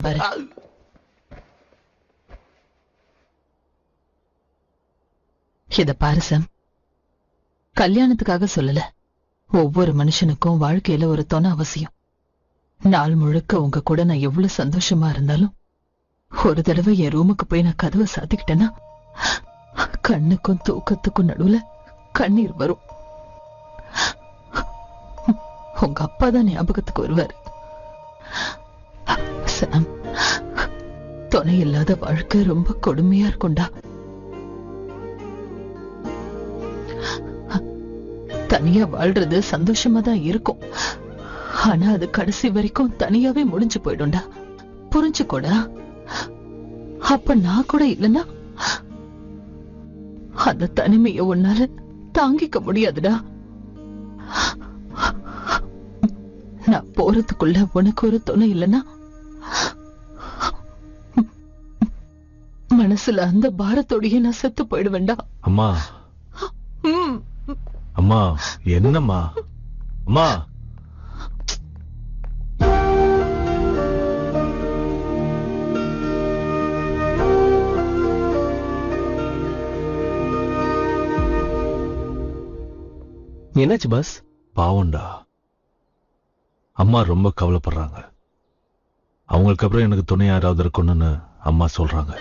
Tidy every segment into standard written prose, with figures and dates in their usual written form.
பாரு. இத பாரு சாம், கல்யாணத்துக்காக சொல்லல. ஒவ்வொரு மனுஷனுக்கும் வாழ்க்கையில ஒரு துணை அவசியம். நாள் முழுக்க உங்க கூட நான் எவ்வளவு சந்தோஷமா இருந்தாலும் ஒரு தடவை என் ரூமுக்கு போய் நான் கதவை சாத்திக்கிட்டேன்னா கண்ணுக்கும் தூக்கத்துக்கும் நடுவுல கண்ணீர் வரும். உங்க அப்பா தான் ஞாபகத்துக்கு வருவாரு. சாம், துணை இல்லாத வாழ்க்கை ரொம்ப கொடுமையா இருக்கும்டா. தனியா வாழ்றது சந்தோஷமா தான் இருக்கும். ஆனா அது கடைசி வரைக்கும் தனியாவே முடிஞ்சு போயிடும்டா. புரிஞ்சுக்கோடா. அப்ப நான் கூட இல்லைன்னா அந்த தனிமையை உன்னால தாங்கிக்க முடியாதுடா. நான் போறதுக்குள்ள உனக்கு ஒரு துணை இல்லைன்னா மனசுல அந்த பாரத்தோடையே நான் செத்து போயிடுவேன்டா. அம்மா அம்மா, என்னம்மா அம்மா? என்னாச்சு பாஸ்? பாவண்டா, அம்மா ரொம்ப கவலைப்படுறாங்க. அவங்களுக்கு அப்புறம் எனக்கு துணை யாராவது இருக்கணும்னு அம்மா சொல்றாங்க.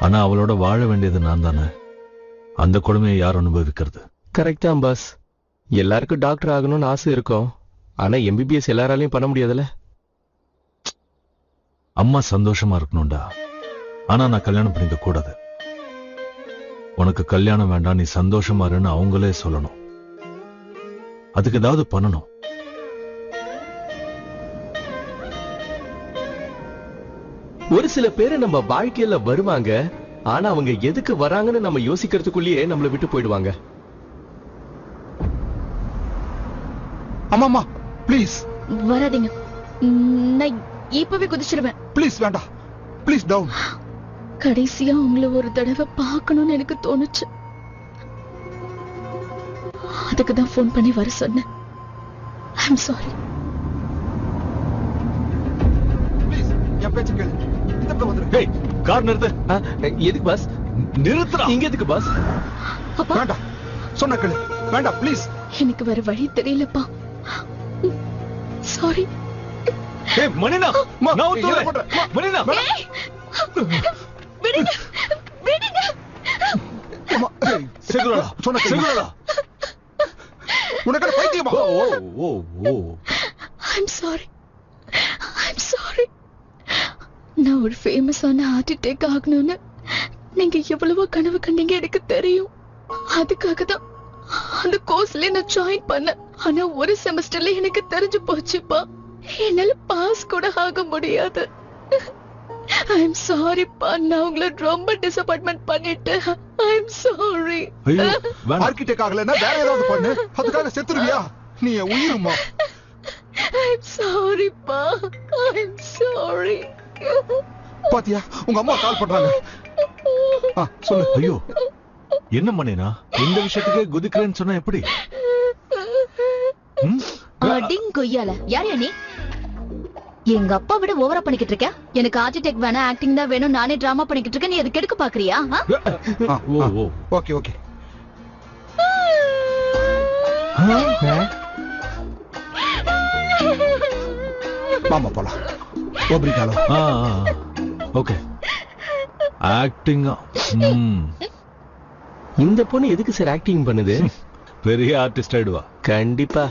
ஆனா அவளோட வாழ வேண்டியது நான் தானே. அந்த கொடுமையை யார் அனுபவிக்கிறது? கரெக்ட் தான் பாஸ். எல்லாருக்கும் டாக்டர் ஆகணும்னு ஆசை இருக்கும். ஆனா எம்பிபிஎஸ் எல்லாராலையும் பண்ண முடியாதுல்ல. அம்மா சந்தோஷமா இருக்கணும்டா. ஆனா நான் கல்யாணம் பண்ணிக்க கூடாது. உனக்கு கல்யாணம் வேண்டாம், நீ சந்தோஷமா இருன்னு அவங்களே சொல்லணும். அதுக்கு ஏதாவது பண்ணணும். ஒரு சில பேரு நம்ம வாழ்க்கையில வருவாங்க. ஆனா அவங்க எதுக்கு வராங்கன்னு நம்ம யோசிக்கிறதுக்குள்ளேயே நம்மளை விட்டு போயிடுவாங்க. அம்மா ப்ளீஸ் வராதீங்க. நான் இப்பவே குதிச்சிருவேன். ப்ளீஸ் வேண்டாம். Please down. கடைசியா உங்களை ஒரு தடவை பார்க்கணும்னு எனக்கு தோணுச்சு. அதுக்கு தான் ஃபோன் பண்ணி வர சொன்னேன். I'm sorry. ப்ளீஸ் என் பேச்சு கேளு. இந்த பக்கம் வந்துரு. ஏய், கார் நிறுத்து. எதுக்கு பாஸ்? நிறுத்துறா. இங்க எதுக்கு பாஸ்? அப்பா, வேண்டாம், சொன்ன கேளு. வேண்டாம் ப்ளீஸ். எனக்கு வேற வழி தெரியலப்பா. சாரி. ஏய் மணினா, நான் ஊத்துறேன். மணினா, விடுங்க விடுங்க. அம்மா, ஏய், செகுரடா, சொன்ன கேளு. செகுரடா. உனக்கு பைத்தியமா? Oh. I'm sorry. I'm sorry. நான் ஒரு ஃபேமஸான ஹார்ட் அட்டாக் ஆகணும்னு நீங்க எவ்வளவோ கனவு கண்டீங்க எனக்கு தெரியும். அதுக்காக தான் அந்த கோர்ஸ்ல நான் ஜாயின் பண்ணேன். ஆனா ஒரு செமஸ்டர்ல எனக்கு தெரிஞ்சு போச்சுப்பா, என்னால பாஸ் கூட ஆக முடியாது. ஐம் சாரி பா. நான் உங்களை ரொம்ப டிசப்பாயின்மெண்ட் பண்ணிட்டேன். I'm sorry. ஐயோ, வேண்டாம். ஆர்கிடெக்ட் ஆகலன்னா வேற ஏதாவது பண்ணு. அதுக்காக செத்துருவியா? நீ என் உயிருமா. ஐம் சாரி பா. I'm sorry. பாத்தியா, உங்க அம்மா கால் பண்றாங்க. சொல்லு. ஐயோ, என்ன மணினா இந்த விஷயத்துக்கு குதிக்கிறேன்னு சொன்னா எப்படி? அடிங் கொய்யால யார் நீ? எங்க அப்பா விட ஓவரா பண்ணிக்கிட்டு இருக்க. எனக்கு ஹார்ட் அட்டாக் வேணா, ஆக்டிங் தான் வேணும், நானே டிராமா பண்ணிக்கிட்டு இருக்கேன். நீ எதுக்கு எடுக்க பாக்குறியா? Okay okay. மாமா போலாம். ஓப்ரிகாலோ. ஓகே. ஆக்டிங். இந்த பொண்ணு எதுக்கு சார் ஆக்டிங் பண்ணுது? பெரிய ஆர்டிஸ்ட் ஆயிடுவா கண்டிப்பா.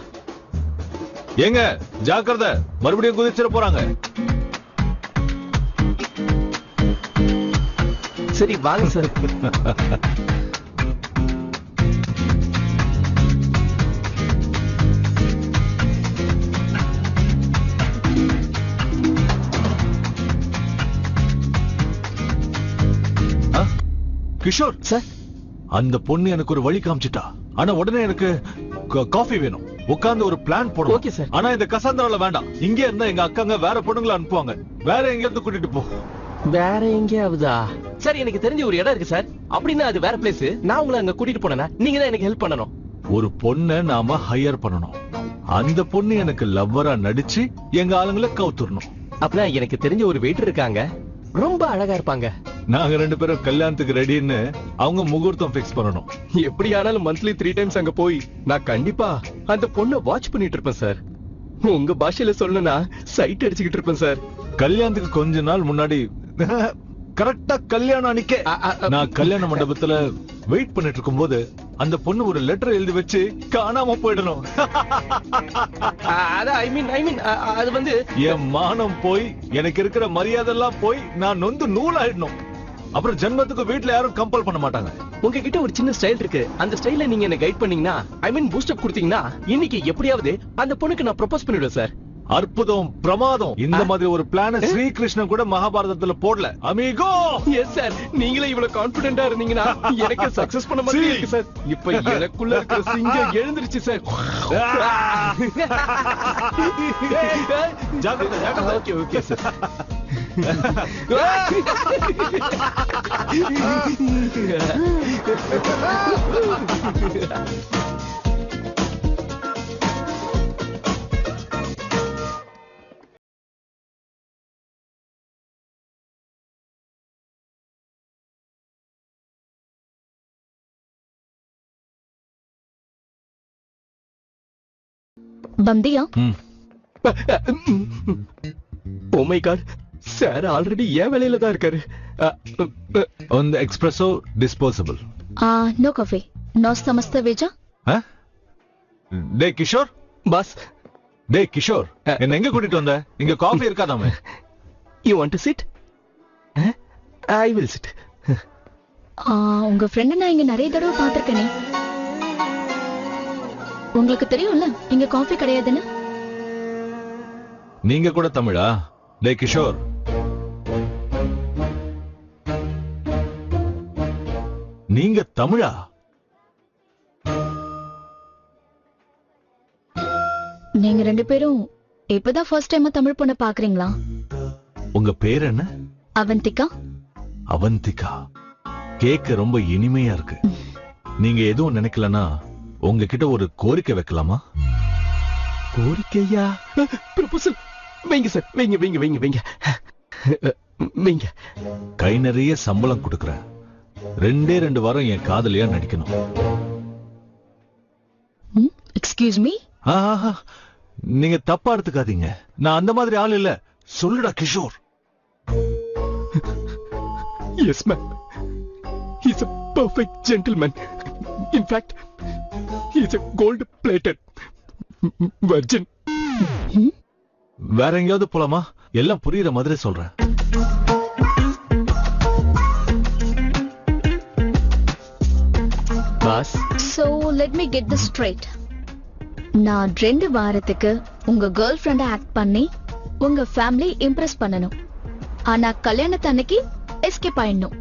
ஏங்க ஜாக்கிரதை, மறுபடியும் குதிச்சிட போறாங்க. சரி வாங்க சார். கிஷோர் சார், அந்த பொண்ணு எனக்கு ஒரு வழி காமிச்சிட்டா. ஆனா உடனே எனக்கு காஃபி வேணும். உட்கார்ந்து ஒரு பிளான் போடுவோம். Okay sir. ஆனா இந்த கசாந்திரால வேண்டாம். இங்கே இருந்தா எங்க அக்காங்க வேற பொண்ணுங்களை அனுப்புவாங்க. வேற எங்க இருந்து கூட்டிட்டு போ. வேற எங்கேயாவதா? சார், எனக்கு தெரிஞ்ச ஒரு இடம் இருக்கு சார். அப்படின்னா அது வேற பிளேஸ். நான் உங்களை அங்க கூட்டிட்டு போனேன்னா நீங்க தான் எனக்கு ஹெல்ப் பண்ணணும். ஒரு பொண்ணை நாம ஹையர் பண்ணணும். அந்த பொண்ணு எனக்கு லவ்வரா நடிச்சு எங்க ஆளுங்களை கவுத்துறணும். அப்பனா எனக்கு தெரிஞ்ச ஒரு வெயிட்டர் இருக்காங்க, ரொம்ப அழகா இருப்பாங்க. நாங்க 2 பேரும் கல்யாணத்துக்கு ரெடின்னு அவங்க முகூர்த்தம் பிக்ஸ் பண்ணணும். எப்படி ஆனாலும் மந்த்லி 3 டைம்ஸ் அங்க போய் நான் கண்டிப்பா அந்த பொண்ணை வாட்ச் பண்ணிட்டு இருப்பேன் சார். உங்க பாஷையில சொல்லணும்னா சைட் அடிச்சுக்கிட்டு இருப்பேன் சார். கல்யாணத்துக்கு கொஞ்ச நாள் முன்னாடி கரெக்டா கல்யாணம் அன்னைக்கே நான் கல்யாண மண்டபத்துல வெயிட் பண்ணிட்டு இருக்கும் போது அந்த பொண்ணு ஒரு லெட்டர் எழுதி வச்சு காணாம போயிடணும். அது வந்து என் மானம் போய் எனக்கு இருக்கிற மரியாதை எல்லாம் போய் நான் நொந்து நூலாயிடணும். அப்புறம் ஜென்மத்துக்கு வீட்டுல யாரும் கம்பல் பண்ண மாட்டாங்க. உங்ககிட்ட ஒரு சின்ன ஸ்டைல் இருக்கு, அந்த ஸ்டைல நீங்க என்ன கைட் பண்ணீங்கன்னா, பூஸ்ட் அப் கொடுத்தீங்கன்னா இன்னைக்கு எப்படியாவது அந்த பொண்ணுக்கு நான் ப்ரொபோஸ் பண்ணிடுவேன் சார். அற்புதம், பிரமாதம். இந்த மாதிரி ஒரு பிளான ஸ்ரீகிருஷ்ணன் கூட மகாபாரதத்துல போடல. அமிகோ. எஸ் சார், நீங்களே இவ்வளவு கான்பிடென்ட்டா இருந்தீங்கன்னா எனக்கு சக்சஸ் பண்ண மாதிரி இருக்கு சார். இப்ப எனக்குள்ள இருக்கிற சிங்கம் எழுந்திருச்சு சார். ஜாக்கிரதை, ஜாக்கிரதை. Okay okay sir. பந்தியா? Oh my god, sir already ஏன் வேலையில தான் இருக்காரு. On the espresso disposable. No coffee. No samasta veja. டே கிஷோர். பாஸ். டே கிஷோர், என்ன எங்க கூட்டிட்டு வந்த? இங்க காஃபி இருக்காதாமே? You want to sit? I will sit. உங்க ஃப்ரெண்ட் நான் இங்க நிறைய தடவை பாத்திருக்கேனே. உங்களுக்கு தெரியும்ல இங்க காஃபி கிடையாதுன்னு. நீங்க கூட தமிழா? டே கிஷோர், நீங்க தமிழா? நீங்க 2 பேரும் இப்பதான் ஃபர்ஸ்ட் டைமா தமிழ் பொண்ண பாக்குறீங்களா? உங்க பேர் என்ன? அவந்திகா. அவந்திகா, கேக்க ரொம்ப இனிமையா இருக்கு. நீங்க எதுவும் நினைக்கலனா உங்ககிட்ட ஒரு கோரிக்கை வைக்கலாமா? கோரிக்கையா? ப்ரொபோசல் வைங்க சார், வைங்க வைங்க வைங்க வைங்க வைங்க. கை நிறைய சம்பளம் கொடுக்கறேன். 2 வாரம் என் காதலியா நடிக்கணும். Excuse me? நீங்க தப்பா எடுத்துக்காதீங்க, நான் அந்த மாதிரி ஆள் இல்ல. சொல்லுடா Kishore. Yes ma'am, he's a perfect gentleman. In fact, he's a gold plated virgin. வேற எங்கயாவது போலாமா? எல்லாம் புரியுற மாதிரி சொல்றேன். Boss, So let me get this straight. நான் 2 வாரத்துக்கு உங்க கேர்ள் ஃப்ரெண்ட ஆக்ட் பண்ணி உங்க ஃபேமிலி இம்ப்ரெஸ் பண்ணணும். ஆனா கல்யாணத்து அன்னைக்கு எஸ்கேப் ஆயிடணும்.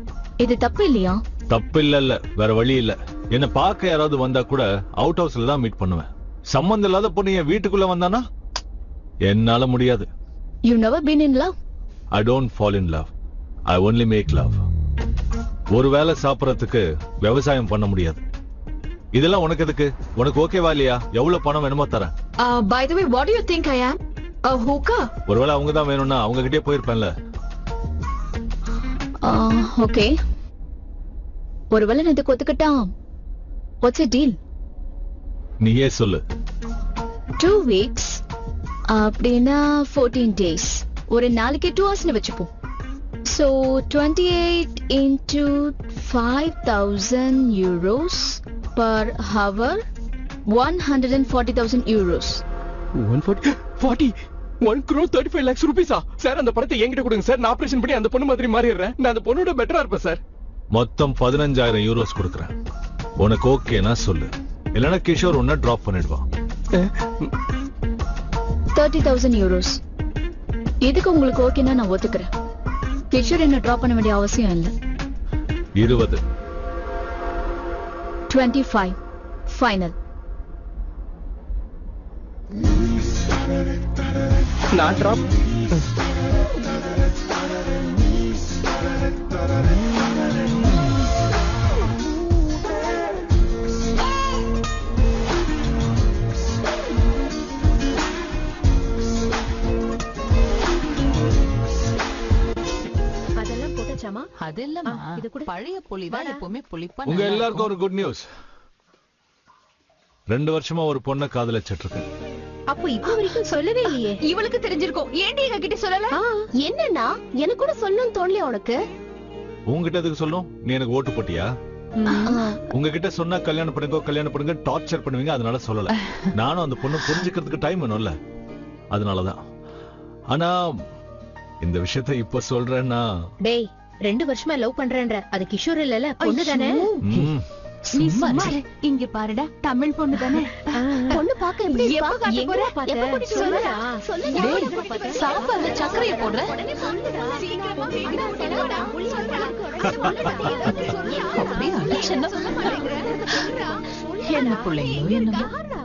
இது தப்பு இல்லையா? தப்பு இல்ல, வேற வழி இல்ல. என்ன பார்க்க யாராவது வந்தா கூட அவுட் ஹவுஸ்ல தான் மீட் பண்ணுவேன். சம்பந்தம் இல்லாத பொண்ணு என் வீட்டுக்குள்ள வந்தானா என்னால முடியாது. You never been in love? I don't fall in love. I only make love. ஒரு வேளை சாப்பிடறதுக்கு விவசாயம் பண்ண முடியாது. இதெல்லாம் உனக்கு எதுக்கு? உனக்கு ஓகேவா இல்லையா? எவ்வளவு பணம் வேணுமோ தரேன். By the way, what do you think I am? A hooker? ஒருவேளை அவங்க தான் வேணும்னா அவங்க கிட்டே போயிருப்பேன்ல. Okay. ஒருவேளை நான் இதுக்கு ஒத்துக்கிட்டா what's the deal? நீயே சொல்லு. 2 weeks அப்படின்னா 14 days. ஒரு நாளைக்கு 2 hours வச்சுப்போம். So 28 into 5,000 euros per hour, 140,000 euros. 1 crore 35 lakhs rupees. Sir அந்த பணத்தை என்கிட்ட கொடுங்க சார், நான் ஆபரேஷன் பண்ணி அந்த பொண்ணு மாதிரி மாறிடுறேன். நான் அந்த பொண்ணோட பெட்டரா இருப்பேன் சார். மொத்தம் 15,000 யூரோஸ் கொடுக்கறேன். உனக்கு ஓகேனா சொல்லு, இல்லனா கிஷோர் உன்னை டிராப் பண்ணிடுவான். 30,000 euros. இதுக்கு உங்களுக்கு ஓகேனா நான் ஒத்துக்கிறேன். கிஷோர் என்ன டிராப் பண்ண வேண்டிய அவசியம் இல்லை. 20. 25 ஃபைனல். நான் டிராப். அது இல்லம்மா, இது கூட. பழைய புளிதான் எப்பவுமே புளிப்பா உங்க நல்லா எல்லாருக்கும் இருக்கும். ஒரு குட் நியூஸ். 2 வருஷமா ஒரு பொண்ணை காதலிச்சிட்டு இருக்கேன். அப்போ இப்ப வரைக்கும் சொல்லவே இல்லையே. இவளுக்கு தெரிஞ்சிருக்கும். ஏன்டி எங்க கிட்ட சொல்லல? என்னன்னா எனக்கு கூட சொல்லணும்னு தோணலையா உனக்கு? உங்ககிட்ட எதுக்கு சொல்லும்? நீ எனக்கு ஓட்டு போட்டியா? உங்ககிட்ட சொன்னா கல்யாணம் பண்ணுங்க டார்ச்சர் பண்ணுவீங்க, அதனால சொல்லல. நானும் அந்த பொண்ணு புரிஞ்சுக்கிறதுக்கு டைம் வேணும்ல, அதனாலதான். ஆனா இந்த விஷயத்த இப்ப சொல்றேன்னா, டேய் 2 வருஷமா லவ் பண்றேன்ற அது கிஷோர் இல்லல, பொண்ணு தானே? ம், நீ சும்மா சும்மா இரு. இரு. இங்க பாருடா, தமிழ் பொண்ணு தானே. பொண்ணு பாக்க எப்படி எப்ப இருக்கா? காட்ட போற? எப்ப கூட்டிட்டு சொல்லுடா. வர? சொல்லுடா. டேய், சாப்பாடுல சர்க்கரையை போடுற. சீக்கிரமா வீடு போடா. அப்படியே அலட்சணம். என்ன பிள்ளைங்களோ என்னமோ.